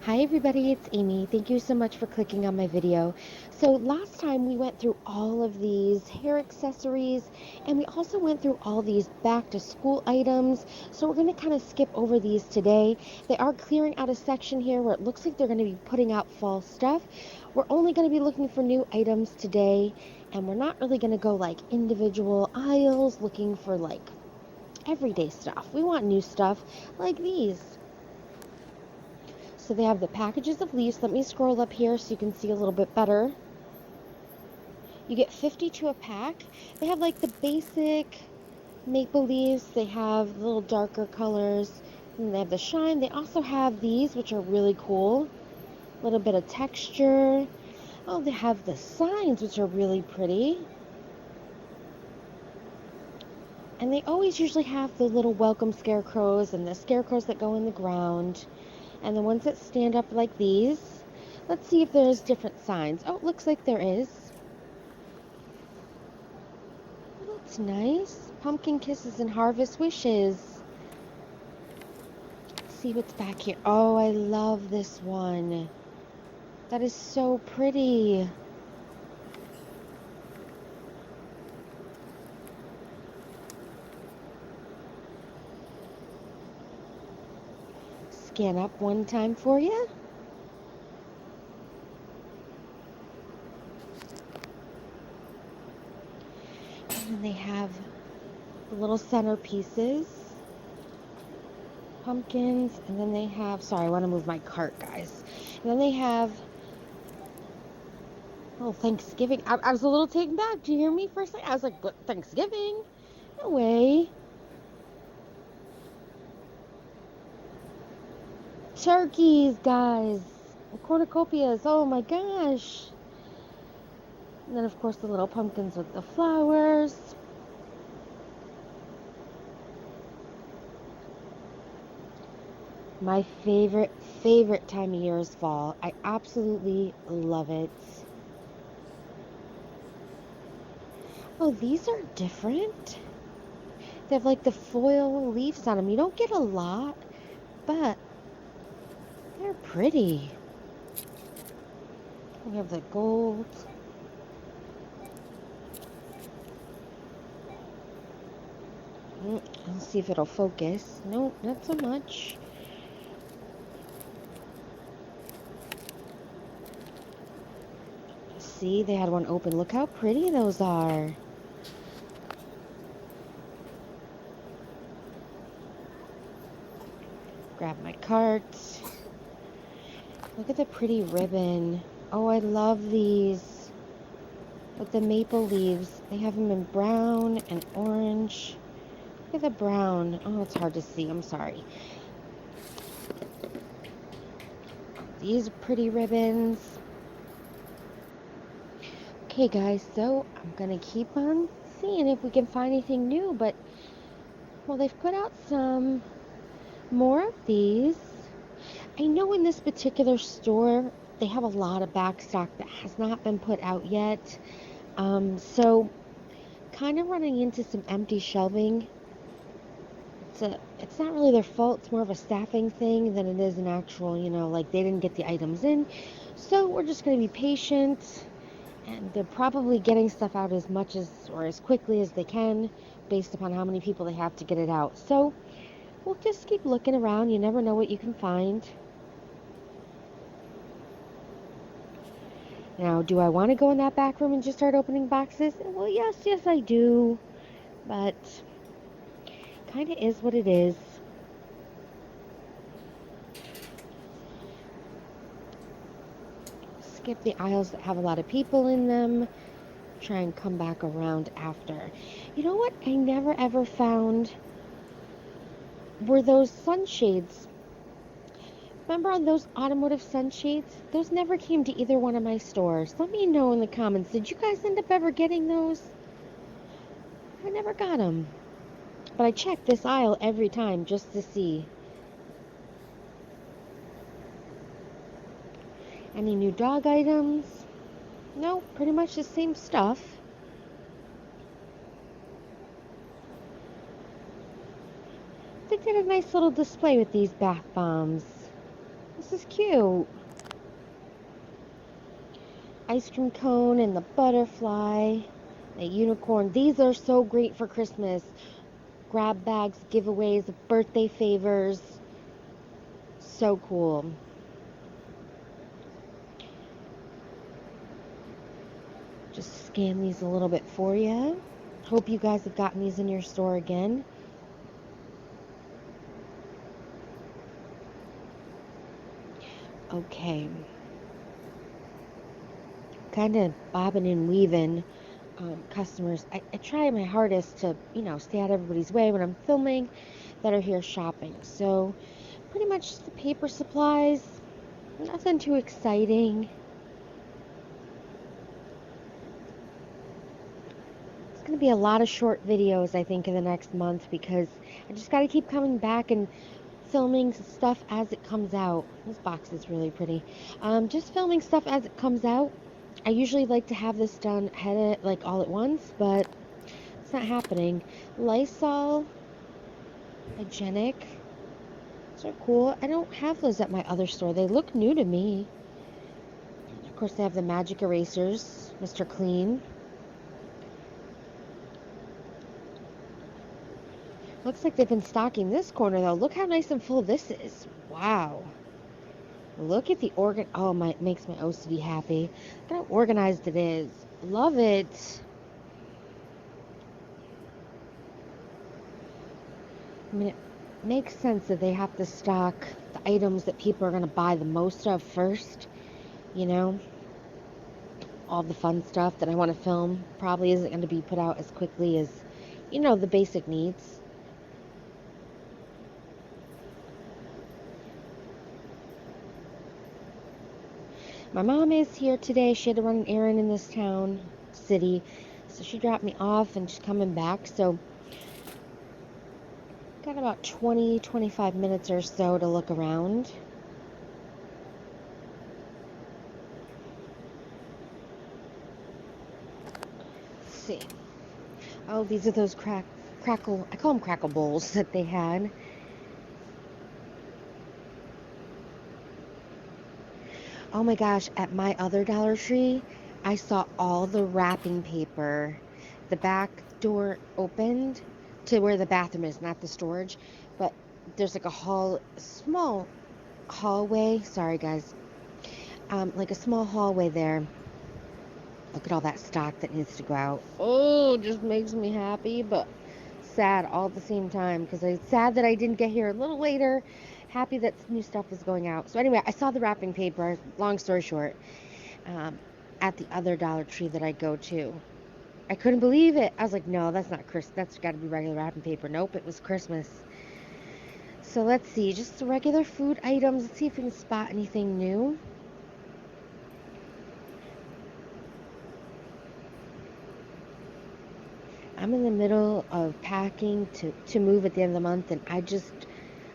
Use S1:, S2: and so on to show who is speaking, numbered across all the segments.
S1: Hi everybody, it's Amy. Thank you so much for clicking on my video. So last time we went through all of these hair accessories and we also went through all these back to school items. So we're going to kind of skip over these today. They are clearing out a section here where it looks like they're going to be putting out fall stuff. We're only going to be looking for new items today, and we're not really going to go like individual aisles looking for like everyday stuff. We want new stuff like these. So they have the packages of leaves. Let me scroll up here so you can see a little bit better. You get 52 a pack. They have like the basic maple leaves. They have little darker colors. And they have the shine. They also have these, which are really cool. A little bit of texture. Oh, they have the signs, which are really pretty. And they always usually have the little welcome scarecrows and the scarecrows that go in the ground. And the ones that stand up like these. Let's see if there's different signs. Oh, it looks like there is. That's nice. Pumpkin kisses and harvest wishes. Let's see what's back here. Oh, I love this one. That is so pretty. Scan up one time for you. And then they have the little centerpieces. Pumpkins. And then they have, sorry, I want to move my cart, guys. And then they have, oh, Thanksgiving. I was a little taken back. Do you hear me for a second? I was like, but Thanksgiving? No way. Turkeys, guys. Cornucopias. Oh my gosh. And then, of course, the little pumpkins with the flowers. My favorite time of year is fall. I absolutely love it. Oh, these are different. They have like the foil leaves on them. You don't get a lot, but they're pretty. We have the gold. Let's see if it'll focus. Nope, not so much. See, they had one open. Look how pretty those are. Grab my cart. Look at the pretty ribbon. Oh, I love these. With the maple leaves. They have them in brown and orange. Look at the brown. Oh, it's hard to see. I'm sorry. These are pretty ribbons. Okay, guys, so I'm going to keep on seeing if we can find anything new, but, well, they've put out some more of these. I know in this particular store, they have a lot of back stock that has not been put out yet. So, kind of running into some empty shelving. It's not really their fault. It's more of a staffing thing than it is an actual, like they didn't get the items in. So, we're just going to be patient. And they're probably getting stuff out as much as or as quickly as they can based upon how many people they have to get it out. So we'll just keep looking around. You never know what you can find. Now, do I want to go in that back room and just start opening boxes? Well, yes, I do. But kind of is what it is. Skip the aisles that have a lot of people in them. Try and come back around after. You know what I never ever found were those sunshades. Remember on those automotive sunshades? Those never came to either one of my stores. Let me know in the comments. Did you guys end up ever getting those? I never got them. But I check this aisle every time just to see. Any new dog items? No, pretty much the same stuff. They did a nice little display with these bath bombs. This is cute. Ice cream cone and the butterfly, the unicorn. These are so great for Christmas. Grab bags, giveaways, birthday favors. So cool. Just scan these a little bit for you. Hope you guys have gotten these in your store again. Okay. Kind of bobbing and weaving. Customers. I try my hardest to, stay out of everybody's way when I'm filming that are here shopping. So, pretty much the paper supplies. Nothing too exciting. It's going to be a lot of short videos, I think, in the next month because I just got to keep coming back and filming stuff as it comes out. This box is really pretty. Just filming stuff as it comes out. I usually like to have this done all at once, but it's not happening. Lysol Hygienic. Those are cool. I don't have those at my other store. They look new to me. Of course, they have the magic erasers, Mr. Clean. Looks like they've been stocking this corner, though. Look how nice and full this is. Wow. Look at the oh, it makes my OCD happy. Look how organized it is. Love it. I mean, it makes sense that they have to stock the items that people are going to buy the most of first. All the fun stuff that I want to film probably isn't going to be put out as quickly as, the basic needs. My mom is here today. She had to run an errand in this city. So she dropped me off and she's coming back. So got about 20-25 minutes or so to look around. Let's see. Oh, these are those crackle, I call them crackle bowls that they had. Oh my gosh, at my other Dollar Tree, I saw all the wrapping paper. The back door opened to where the bathroom is, not the storage, but there's like a small hallway. Sorry guys. Like a small hallway there. Look at all that stock that needs to go out. Oh, it just makes me happy, but sad all at the same time because it's sad that I didn't get here a little later. Happy that new stuff was going out. So anyway, I saw the wrapping paper, long story short, at the other Dollar Tree that I go to. I couldn't believe it. I was like, no, that's not Christmas. That's got to be regular wrapping paper. Nope, it was Christmas. So let's see, just the regular food items. Let's see if we can spot anything new. I'm in the middle of packing to move at the end of the month, and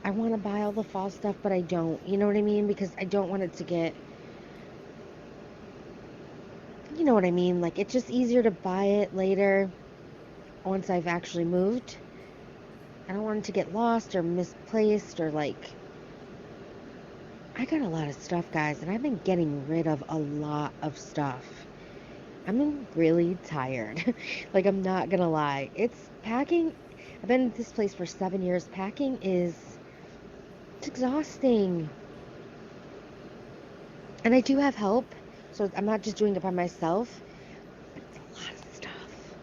S1: I want to buy all the fall stuff, but I don't. You know what I mean? Because I don't want it to get, you know what I mean? Like, it's just easier to buy it later once I've actually moved. I don't want it to get lost or misplaced or I got a lot of stuff, guys, and I've been getting rid of a lot of stuff. I'm really tired. I'm not gonna lie. It's packing. I've been in this place for 7 years. Packing it's exhausting. And I do have help, so I'm not just doing it by myself. But it's a lot of stuff.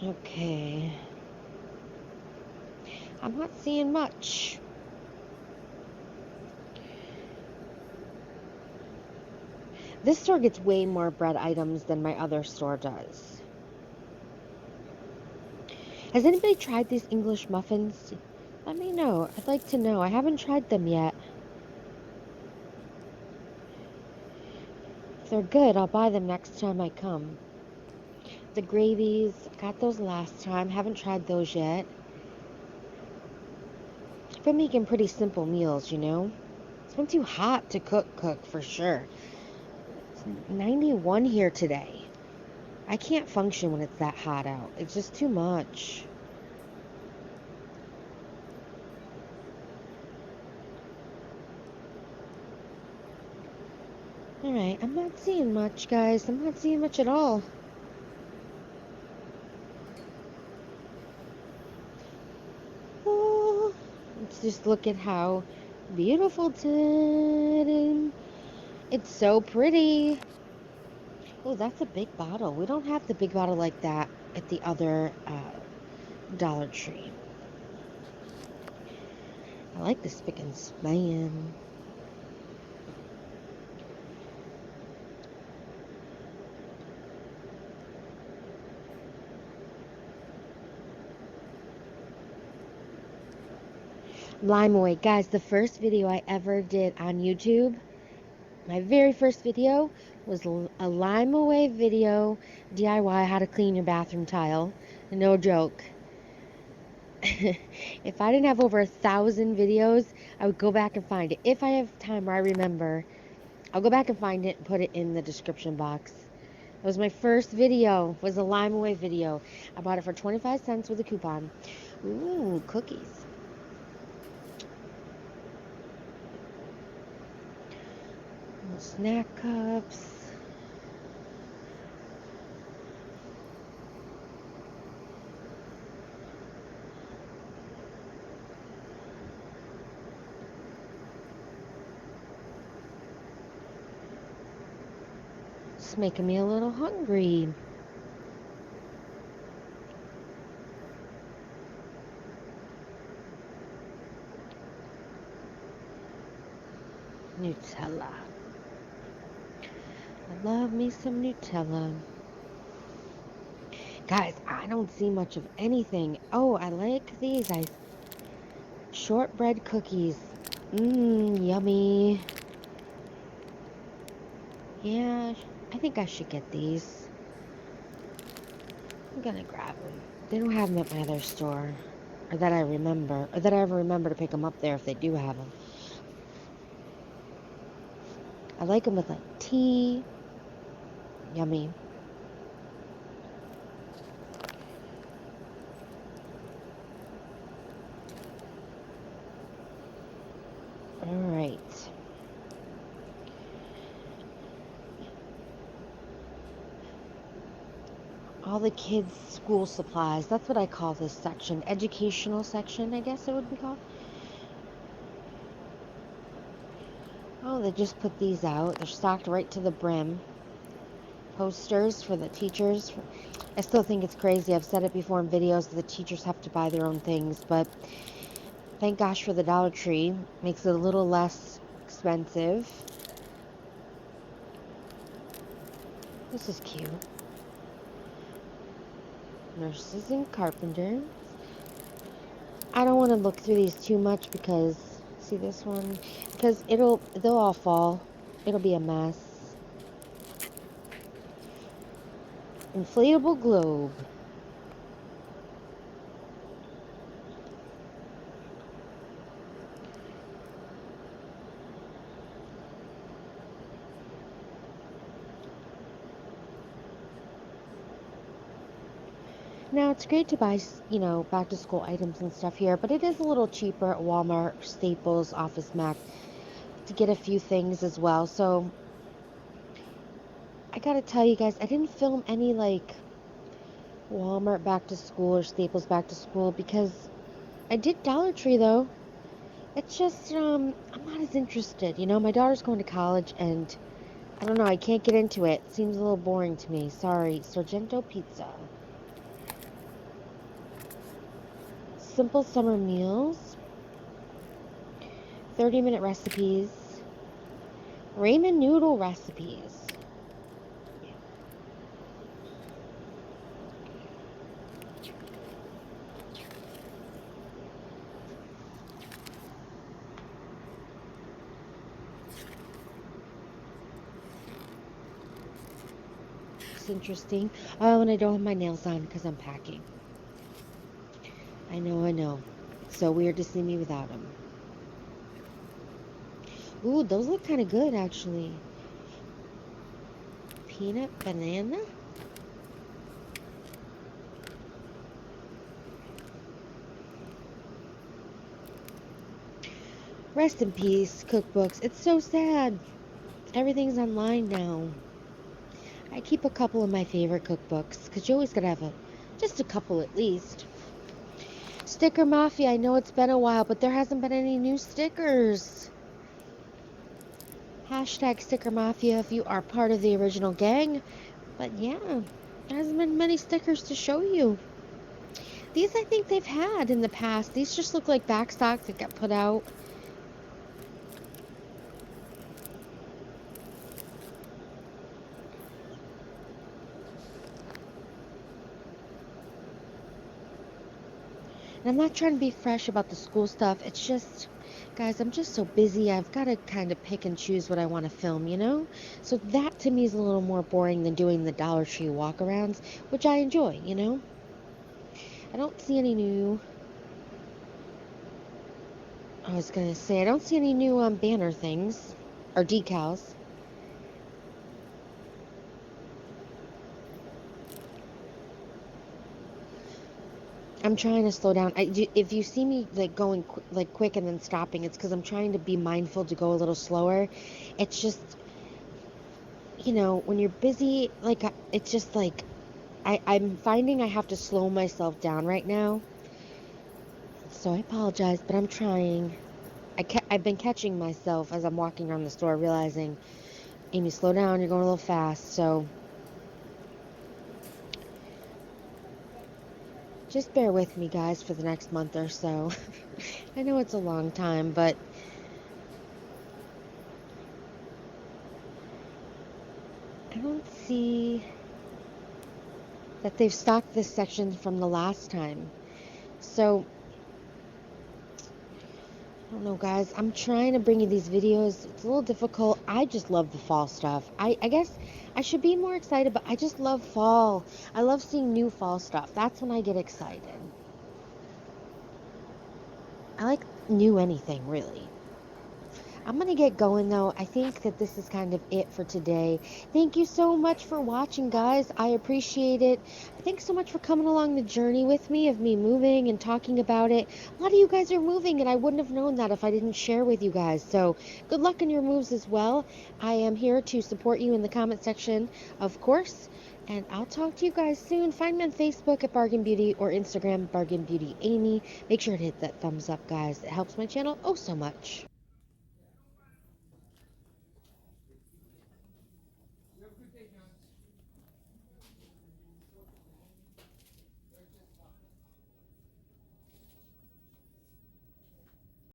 S1: Okay. I'm not seeing much. This store gets way more bread items than my other store does. Has anybody tried these English muffins? Let me know. I'd like to know. I haven't tried them yet. If they're good, I'll buy them next time I come. The gravies, got those last time. Haven't tried those yet. I've been making pretty simple meals, It's been too hot to cook for sure. 91 here today. I can't function when it's that hot out. It's just too much. Alright, I'm not seeing much, guys. I'm not seeing much at all. Oh, let's just look at how beautiful today. It's so pretty. Oh, that's a big bottle. We don't have the big bottle like that at the other Dollar Tree. I like the spick and span. Limeaway. Guys, the first video I ever did on YouTube, my very first video, was a Limeaway video, DIY, how to clean your bathroom tile. No joke. If I didn't have over 1,000 videos, I would go back and find it. If I have time or I remember, I'll go back and find it and put it in the description box. That was my first video, was a Limeaway video. I bought it for 25 cents with a coupon. Ooh, cookies. Snack cups. It's making me a little hungry. Nutella. I love me some Nutella. Guys, I don't see much of anything. Oh, I like these. Shortbread cookies. Mmm, yummy. Yeah, I think I should get these. I'm gonna grab them. They don't have them at my other store. Or that I remember. Or that I ever remember to pick them up there if they do have them. I like them with like tea. Yummy. Alright. All the kids' school supplies. That's what I call this section. Educational section, I guess it would be called. Oh, they just put these out. They're stocked right to the brim. Posters for the teachers. I still think it's crazy. I've said it before in videos that the teachers have to buy their own things, but thank gosh for the Dollar Tree. Makes it a little less expensive. This is cute. Nurses and carpenters. I don't want to look through these too much because, see this one? Because they'll all fall. It'll be a mess. Inflatable globe. Now, it's great to buy, back to school items and stuff here, but it is a little cheaper at Walmart, Staples, Office Max to get a few things as well. So, I gotta tell you guys, I didn't film any, Walmart back to school or Staples back to school because I did Dollar Tree, though. It's just, I'm not as interested. My daughter's going to college, and I don't know, I can't get into it. It seems a little boring to me. Sorry. Sargento pizza. Simple summer meals. 30-minute recipes. Ramen noodle recipes. It's interesting. Oh, and I don't have my nails on because I'm packing. I know. It's so weird to see me without them. Ooh, those look kind of good, actually. Peanut banana? Rest in peace, cookbooks. It's so sad. Everything's online now. I keep a couple of my favorite cookbooks because you always gotta have just a couple at least. Sticker Mafia, I know it's been a while, but there hasn't been any new stickers. Hashtag Sticker Mafia if you are part of the original gang. But yeah, there hasn't been many stickers to show you. These I think they've had in the past. These just look like backstock that got put out. And I'm not trying to be fresh about the school stuff. It's just, guys, I'm just so busy. I've got to kind of pick and choose what I want to film, you know? So that to me is a little more boring than doing the Dollar Tree walkarounds, which I enjoy, you know? I don't see any new... I was going to say, I don't see any new banner things or decals. I'm trying to slow down. If you see me like going quick and then stopping, it's because I'm trying to be mindful to go a little slower. It's just, you know, when you're busy, like it's just like I'm finding I have to slow myself down right now. So I apologize, but I'm trying. I've been catching myself as I'm walking around the store, realizing, Amy, slow down. You're going a little fast. So just bear with me, guys, for the next month or so. I know it's a long time, but I don't see that they've stocked this section from the last time. So, I don't know, guys. I'm trying to bring you these videos. It's a little difficult. I just love the fall stuff. I guess I should be more excited, but I just love fall. I love seeing new fall stuff. That's when I get excited. I like new anything, really. I'm going to get going, though. I think that this is kind of it for today. Thank you so much for watching, guys. I appreciate it. Thanks so much for coming along the journey with me of me moving and talking about it. A lot of you guys are moving, and I wouldn't have known that if I didn't share with you guys. So good luck in your moves as well. I am here to support you in the comment section, of course. And I'll talk to you guys soon. Find me on Facebook at Bargain Beauty or Instagram, Bargain Beauty Amy. Make sure to hit that thumbs up, guys. It helps my channel oh so much.